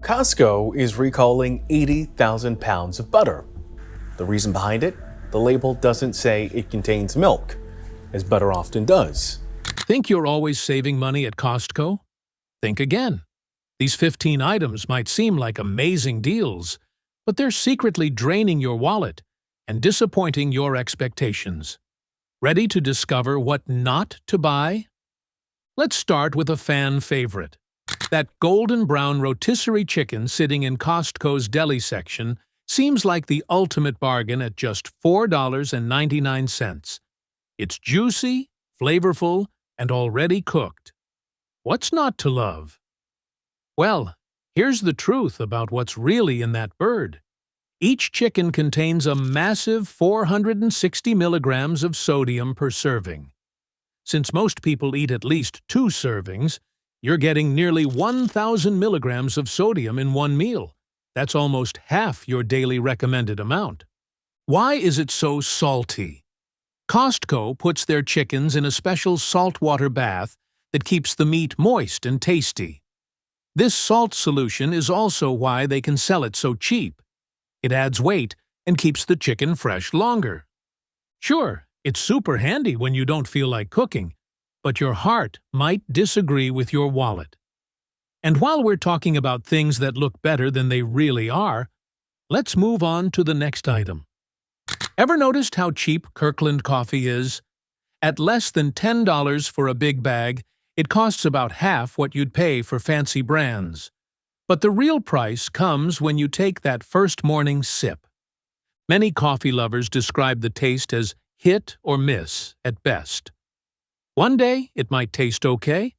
Costco is recalling 80,000 pounds of butter. The reason behind it? The label doesn't say it contains milk, as butter often does. Think you're always saving money at Costco? Think again. These 15 items might seem like amazing deals, but they're secretly draining your wallet and disappointing your expectations. Ready to discover what not to buy? Let's start with a fan favorite. That golden brown rotisserie chicken sitting in Costco's deli section seems like the ultimate bargain at just $4.99. It's juicy, flavorful, and already cooked. What's not to love? Well, here's the truth about what's really in that bird. Each chicken contains a massive 460 milligrams of sodium per serving. Since most people eat at least 2 servings, you're getting nearly 1,000 milligrams of sodium in one meal. That's almost half your daily recommended amount. Why is it so salty? Costco puts their chickens in a special saltwater bath that keeps the meat moist and tasty. This salt solution is also why they can sell it so cheap. It adds weight and keeps the chicken fresh longer. Sure, it's super handy when you don't feel like cooking, but your heart might disagree with your wallet. And while we're talking about things that look better than they really are, let's move on to the next item. Ever noticed how cheap Kirkland coffee is? At less than $10 for a big bag, it costs about half what you'd pay for fancy brands. But the real price comes when you take that first morning sip. Many coffee lovers describe the taste as hit or miss at best. One day, it might taste okay,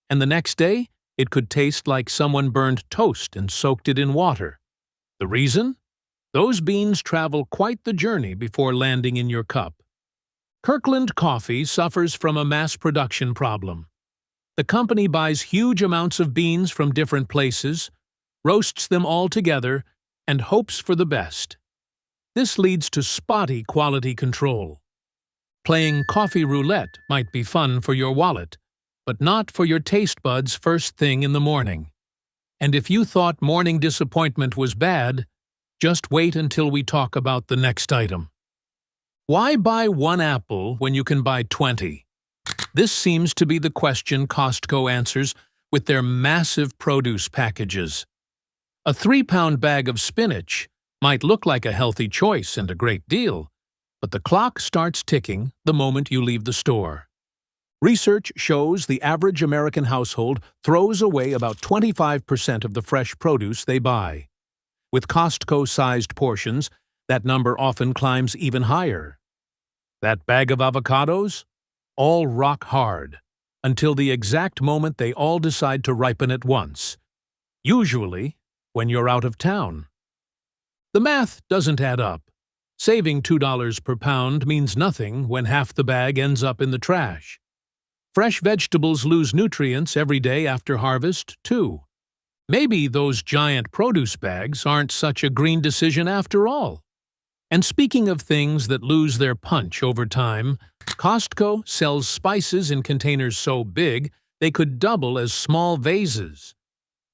and the next day, it could taste like someone burned toast and soaked it in water. The reason? Those beans travel quite the journey before landing in your cup. Kirkland Coffee suffers from a mass production problem. The company buys huge amounts of beans from different places, roasts them all together, and hopes for the best. This leads to spotty quality control. Playing coffee roulette might be fun for your wallet, but not for your taste buds first thing in the morning. And if you thought morning disappointment was bad, just wait until we talk about the next item. Why buy one apple when you can buy 20? This seems to be the question Costco answers with their massive produce packages. A 3-pound bag of spinach might look like a healthy choice and a great deal, but the clock starts ticking the moment you leave the store. Research shows the average American household throws away about 25% of the fresh produce they buy. With Costco-sized portions, that number often climbs even higher. That bag of avocados? All rock hard, until the exact moment they all decide to ripen at once. Usually, when you're out of town. The math doesn't add up. Saving $2 per pound means nothing when half the bag ends up in the trash. Fresh vegetables lose nutrients every day after harvest, too. Maybe those giant produce bags aren't such a green decision after all. And speaking of things that lose their punch over time, Costco sells spices in containers so big they could double as small vases.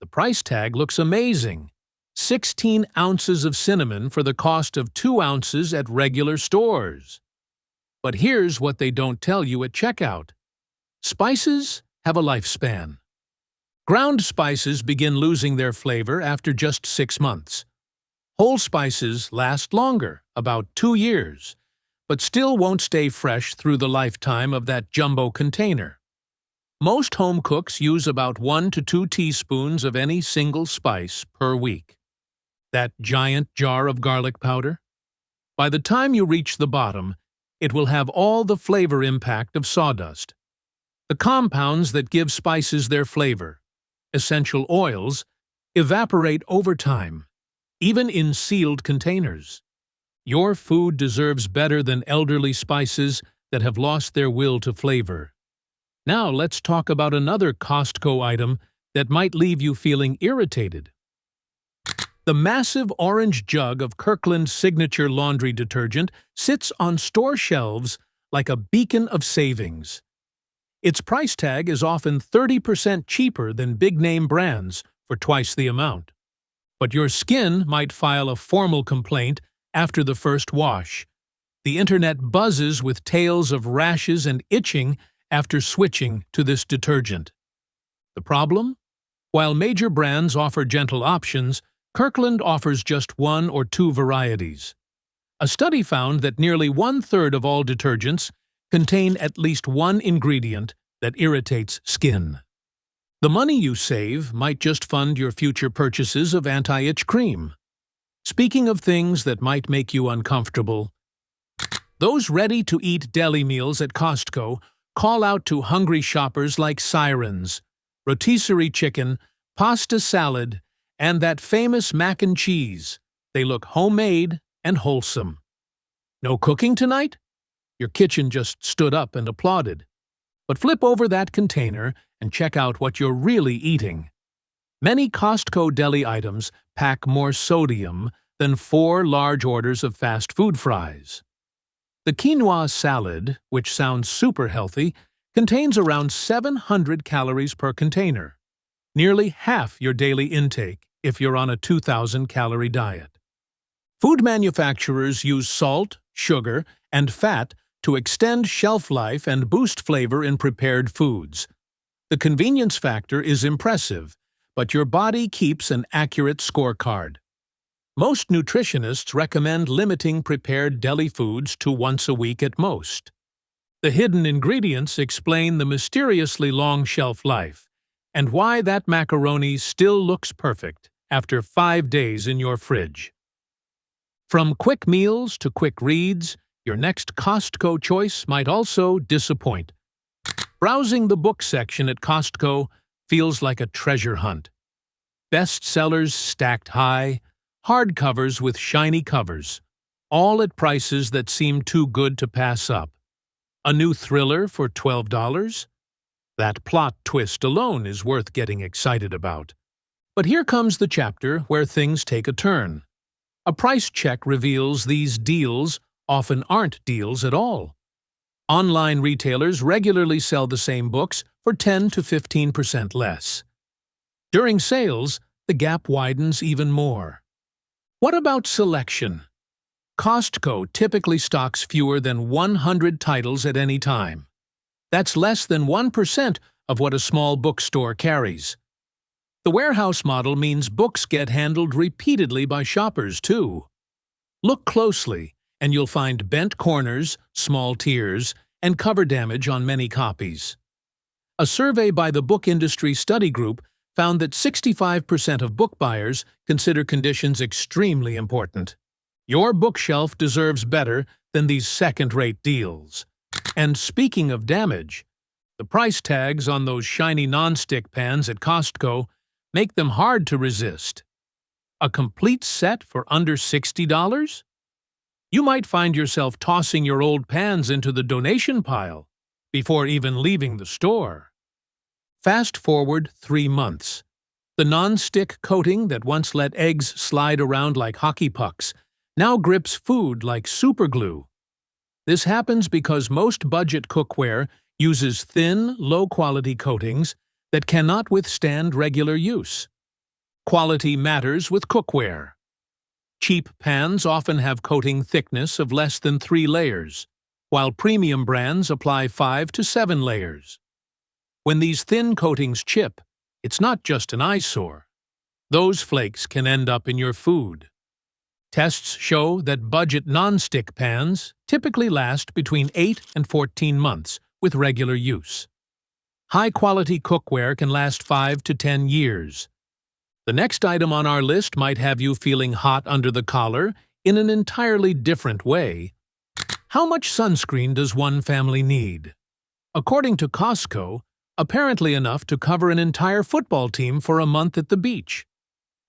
The price tag looks amazing. 16 ounces of cinnamon for the cost of 2 ounces at regular stores. But here's what they don't tell you at checkout. Spices have a lifespan. Ground spices begin losing their flavor after just 6 months. Whole spices last longer, about 2 years, but still won't stay fresh through the lifetime of that jumbo container. Most home cooks use about 1 to 2 teaspoons of any single spice per week. That giant jar of garlic powder? By the time you reach the bottom, it will have all the flavor impact of sawdust. The compounds that give spices their flavor, essential oils, evaporate over time, even in sealed containers. Your food deserves better than elderly spices that have lost their will to flavor. Now let's talk about another Costco item that might leave you feeling irritated. The massive orange jug of Kirkland's signature laundry detergent sits on store shelves like a beacon of savings. Its price tag is often 30% cheaper than big-name brands for twice the amount. But your skin might file a formal complaint after the first wash. The internet buzzes with tales of rashes and itching after switching to this detergent. The problem? While major brands offer gentle options, Kirkland offers just 1 or 2 varieties. A study found that nearly 1/3 of all detergents contain at least one ingredient that irritates skin. The money you save might just fund your future purchases of anti-itch cream. Speaking of things that might make you uncomfortable, those ready-to-eat deli meals at Costco call out to hungry shoppers like sirens. Rotisserie chicken, pasta salad, and that famous mac and cheese. They look homemade and wholesome. No cooking tonight? Your kitchen just stood up and applauded. But flip over that container and check out what you're really eating. Many Costco deli items pack more sodium than 4 large orders of fast food fries. The quinoa salad, which sounds super healthy, contains around 700 calories per container, nearly half your daily intake if you're on a 2,000-calorie diet. Food manufacturers use salt, sugar, and fat to extend shelf life and boost flavor in prepared foods. The convenience factor is impressive, but your body keeps an accurate scorecard. Most nutritionists recommend limiting prepared deli foods to once a week at most. The hidden ingredients explain the mysteriously long shelf life and why that macaroni still looks perfect after 5 days in your fridge. From quick meals to quick reads, your next Costco choice might also disappoint. Browsing the book section at Costco feels like a treasure hunt. Bestsellers stacked high, hardcovers with shiny covers, all at prices that seem too good to pass up. A new thriller for $12? That plot twist alone is worth getting excited about. But here comes the chapter where things take a turn. A price check reveals these deals often aren't deals at all. Online retailers regularly sell the same books for 10 to 15% less. During sales, the gap widens even more. What about selection? Costco typically stocks fewer than 100 titles at any time. That's less than 1% of what a small bookstore carries. The warehouse model means books get handled repeatedly by shoppers, too. Look closely, and you'll find bent corners, small tears, and cover damage on many copies. A survey by the Book Industry Study Group found that 65% of book buyers consider conditions extremely important. Your bookshelf deserves better than these second-rate deals. And speaking of damage, the price tags on those shiny nonstick pans at Costco make them hard to resist. A complete set for under $60? You might find yourself tossing your old pans into the donation pile before even leaving the store. Fast forward 3 months. The non-stick coating that once let eggs slide around like hockey pucks now grips food like superglue. This happens because most budget cookware uses thin, low-quality coatings that cannot withstand regular use. Quality matters with cookware. Cheap pans often have coating thickness of less than 3 layers, while premium brands apply 5 to 7 layers. When these thin coatings chip, it's not just an eyesore. Those flakes can end up in your food. Tests show that budget non-stick pans typically last between 8 and 14 months with regular use. High-quality cookware can last 5 to 10 years. The next item on our list might have you feeling hot under the collar in an entirely different way. How much sunscreen does one family need? According to Costco, apparently enough to cover an entire football team for a month at the beach.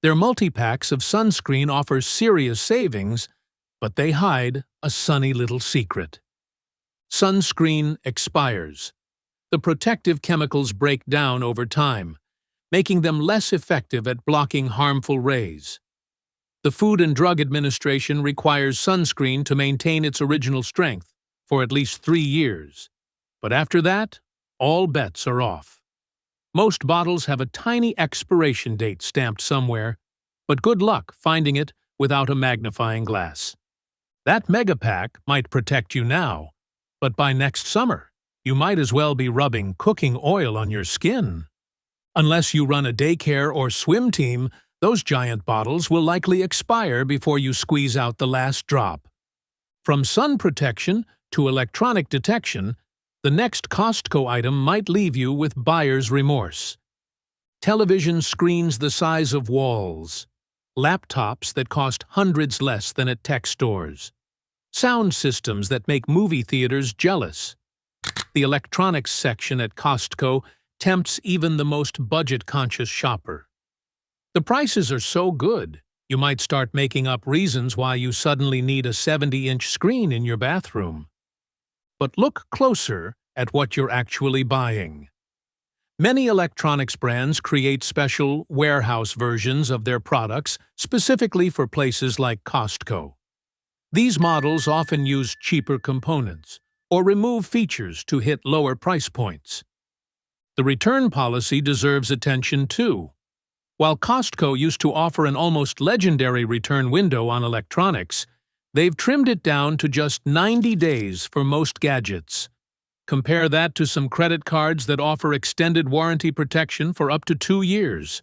Their multi-packs of sunscreen offer serious savings, but they hide a sunny little secret. Sunscreen expires. The protective chemicals break down over time, making them less effective at blocking harmful rays. The Food and Drug Administration requires sunscreen to maintain its original strength for at least 3 years. But after that, all bets are off. Most bottles have a tiny expiration date stamped somewhere, but good luck finding it without a magnifying glass. That mega pack might protect you now, but by next summer, you might as well be rubbing cooking oil on your skin. Unless you run a daycare or swim team, those giant bottles will likely expire before you squeeze out the last drop. From sun protection to electronic detection, the next Costco item might leave you with buyer's remorse. Television screens the size of walls. Laptops that cost hundreds less than at tech stores. Sound systems that make movie theaters jealous. The electronics section at Costco tempts even the most budget-conscious shopper. The prices are so good, you might start making up reasons why you suddenly need a 70-inch screen in your bathroom. But look closer at what you're actually buying. Many electronics brands create special warehouse versions of their products specifically for places like Costco. These models often use cheaper components or remove features to hit lower price points. The return policy deserves attention too. While Costco used to offer an almost legendary return window on electronics, they've trimmed it down to just 90 days for most gadgets. Compare that to some credit cards that offer extended warranty protection for up to 2 years.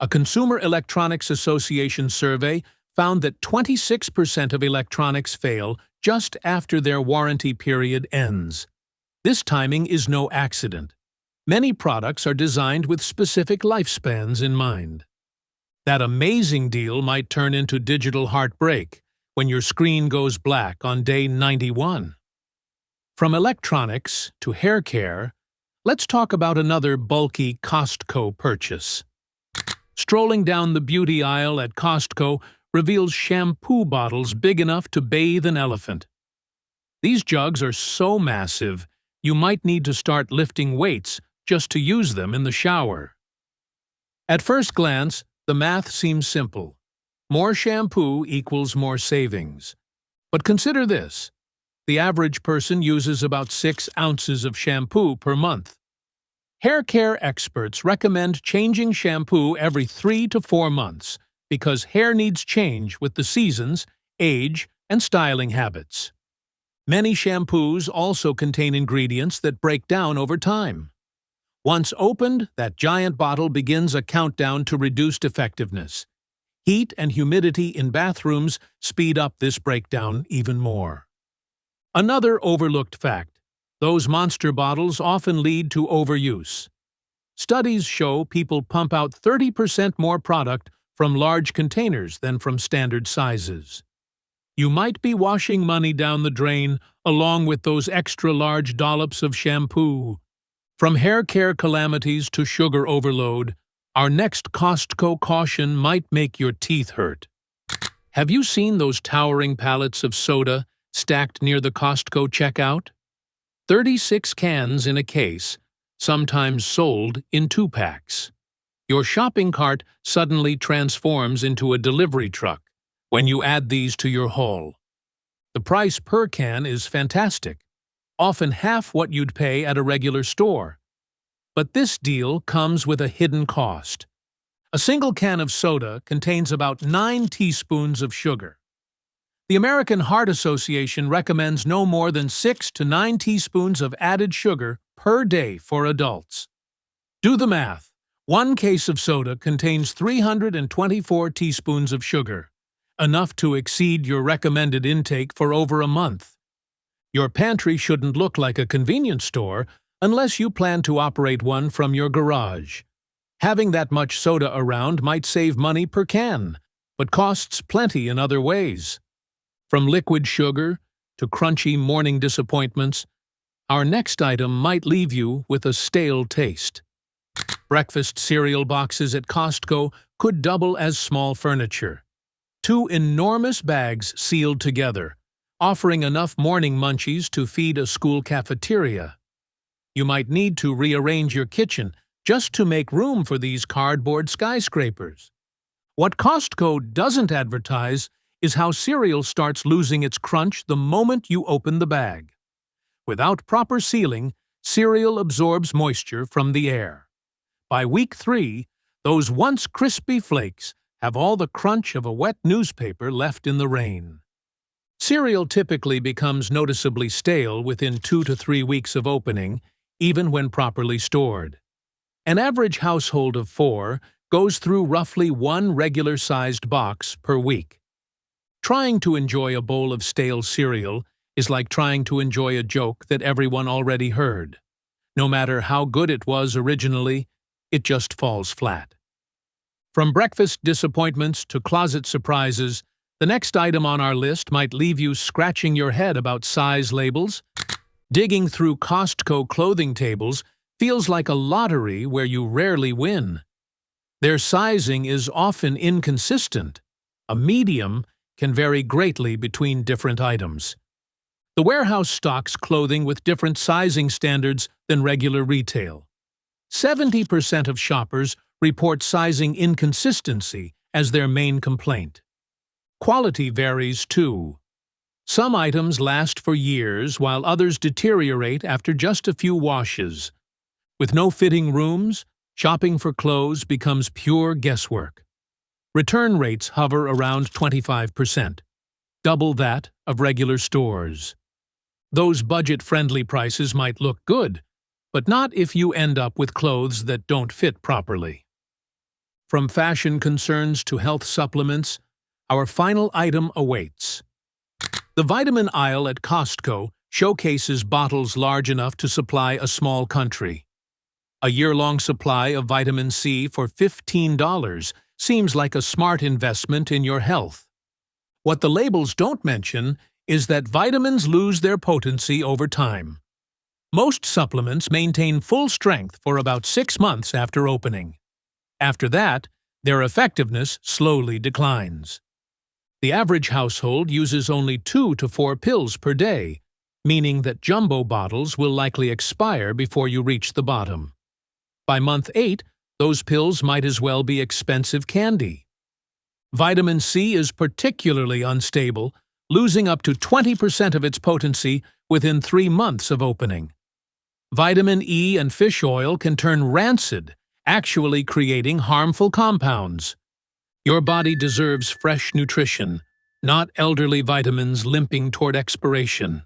A Consumer Electronics Association survey found that 26% of electronics fail just after their warranty period ends. This timing is no accident. Many products are designed with specific lifespans in mind. That amazing deal might turn into digital heartbreak when your screen goes black on day 91. From electronics to hair care, let's talk about another bulky Costco purchase. Strolling down the beauty aisle at Costco reveals shampoo bottles big enough to bathe an elephant. These jugs are so massive, you might need to start lifting weights just to use them in the shower. At first glance, the math seems simple. More shampoo equals more savings. But consider this. The average person uses about 6 ounces of shampoo per month. Hair care experts recommend changing shampoo every 3 to 4 months because hair needs change with the seasons, age, and styling habits. Many shampoos also contain ingredients that break down over time. Once opened, that giant bottle begins a countdown to reduced effectiveness. Heat and humidity in bathrooms speed up this breakdown even more. Another overlooked fact: those monster bottles often lead to overuse. Studies show people pump out 30% more product from large containers than from standard sizes. You might be washing money down the drain along with those extra large dollops of shampoo. From hair care calamities to sugar overload, our next Costco caution might make your teeth hurt. Have you seen those towering pallets of soda stacked near the Costco checkout? 36 cans in a case, sometimes sold in 2-packs. Your shopping cart suddenly transforms into a delivery truck when you add these to your haul. The price per can is fantastic, often half what you'd pay at a regular store. But this deal comes with a hidden cost. A single can of soda contains about 9 teaspoons of sugar. The American Heart Association recommends no more than 6 to 9 teaspoons of added sugar per day for adults. Do the math. 1 case of soda contains 324 teaspoons of sugar, enough to exceed your recommended intake for over a month. Your pantry shouldn't look like a convenience store unless you plan to operate one from your garage. Having that much soda around might save money per can, but costs plenty in other ways. From liquid sugar to crunchy morning disappointments, our next item might leave you with a stale taste. Breakfast cereal boxes at Costco could double as small furniture. 2 enormous bags sealed together, offering enough morning munchies to feed a school cafeteria. You might need to rearrange your kitchen just to make room for these cardboard skyscrapers. What Costco doesn't advertise is how cereal starts losing its crunch the moment you open the bag. Without proper sealing, cereal absorbs moisture from the air. By week 3, those once crispy flakes have all the crunch of a wet newspaper left in the rain. Cereal typically becomes noticeably stale within 2 to 3 weeks of opening, even when properly stored. An average household of 4 goes through roughly 1 regular-sized box per week. Trying to enjoy a bowl of stale cereal is like trying to enjoy a joke that everyone already heard. No matter how good it was originally, it just falls flat. From breakfast disappointments to closet surprises, the next item on our list might leave you scratching your head about size labels. Digging through Costco clothing tables feels like a lottery where you rarely win. Their sizing is often inconsistent. A medium can vary greatly between different items. The warehouse stocks clothing with different sizing standards than regular retail. 70% of shoppers report sizing inconsistency as their main complaint. Quality varies too. Some items last for years while others deteriorate after just a few washes. With no fitting rooms, shopping for clothes becomes pure guesswork. Return rates hover around 25%, double that of regular stores. Those budget-friendly prices might look good, but not if you end up with clothes that don't fit properly. From fashion concerns to health supplements, our final item awaits. The vitamin aisle at Costco showcases bottles large enough to supply a small country. A year-long supply of vitamin C for $15 seems like a smart investment in your health. What the labels don't mention is that vitamins lose their potency over time. Most supplements maintain full strength for about 6 months after opening. After that, their effectiveness slowly declines. The average household uses only 2 to 4 pills per day, meaning that jumbo bottles will likely expire before you reach the bottom. By month 8, those pills might as well be expensive candy. Vitamin C is particularly unstable, losing up to 20% of its potency within 3 months of opening. Vitamin E and fish oil can turn rancid, actually creating harmful compounds. Your body deserves fresh nutrition, not elderly vitamins limping toward expiration.